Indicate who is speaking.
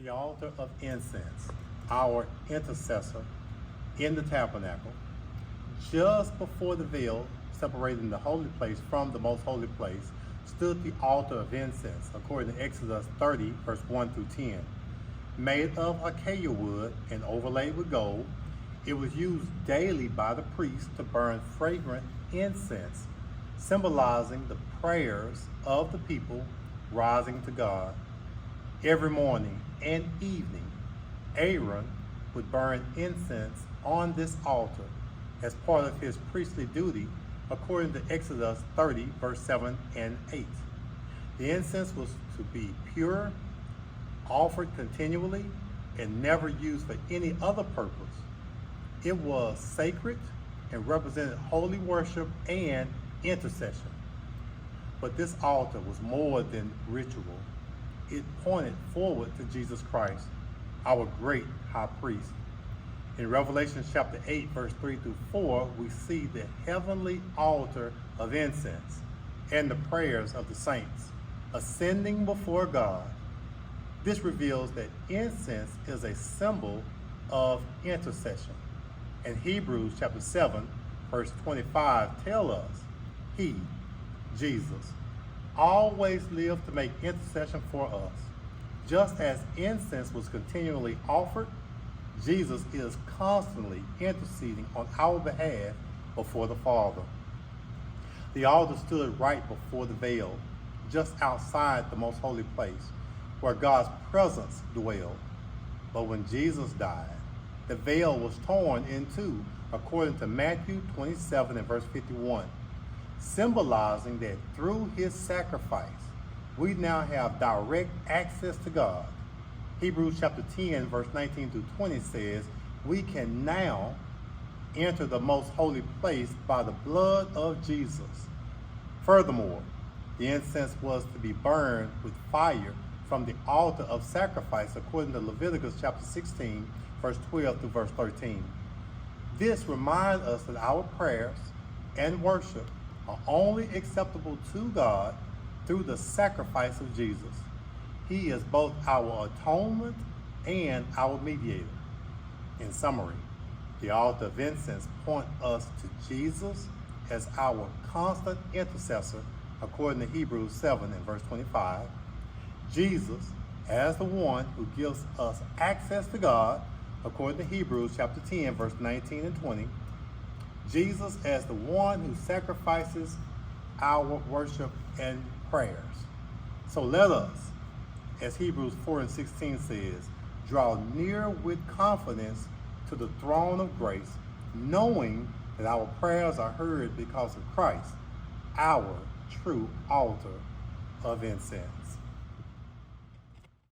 Speaker 1: The altar of incense, our intercessor in the tabernacle, just before the veil separating the holy place from the most holy place, stood the altar of incense, according to Exodus 30, verse 1 through 10. Made of acacia wood and overlaid with gold, it was used daily by the priest to burn fragrant incense, symbolizing the prayers of the people rising to God. Every morning and evening, Aaron would burn incense on this altar as part of his priestly duty, according to Exodus 30, verse 7 and 8. The incense was to be pure, offered continually, and never used for any other purpose. It was sacred and represented holy worship and intercession. But this altar was more than ritual. It pointed forward to Jesus Christ, our great high priest. In Revelation chapter 8, verse 3 through 4, we see the heavenly altar of incense and the prayers of the saints ascending before God. This reveals that incense is a symbol of intercession. And Hebrews chapter 7, verse 25 tells us, He, Jesus, always lived to make intercession for us. Just as incense was continually offered, Jesus is constantly interceding on our behalf before the Father. The altar stood right before the veil, just outside the most holy place, where God's presence dwelled. But when Jesus died, the veil was torn in two, according to Matthew 27 and verse 51, symbolizing that through his sacrifice, we now have direct access to God. Hebrews chapter 10, verse 19 through 20 says, we can now enter the most holy place by the blood of Jesus. Furthermore, the incense was to be burned with fire from the altar of sacrifice, according to Leviticus chapter 16, verse 12 through verse 13. This reminds us that our prayers and worship are only acceptable to God through the sacrifice of Jesus. He is both our atonement and our mediator. In summary, the altar of incense points us to Jesus as our constant intercessor, according to Hebrews 7 and verse 25. Jesus as the one who gives us access to God, according to Hebrews chapter 10, verse 19 and 20. Jesus as the one who sacrifices our worship and prayers. So let us, as Hebrews 4 and 16 says, draw near with confidence to the throne of grace, knowing that our prayers are heard because of Christ, our true altar of incense.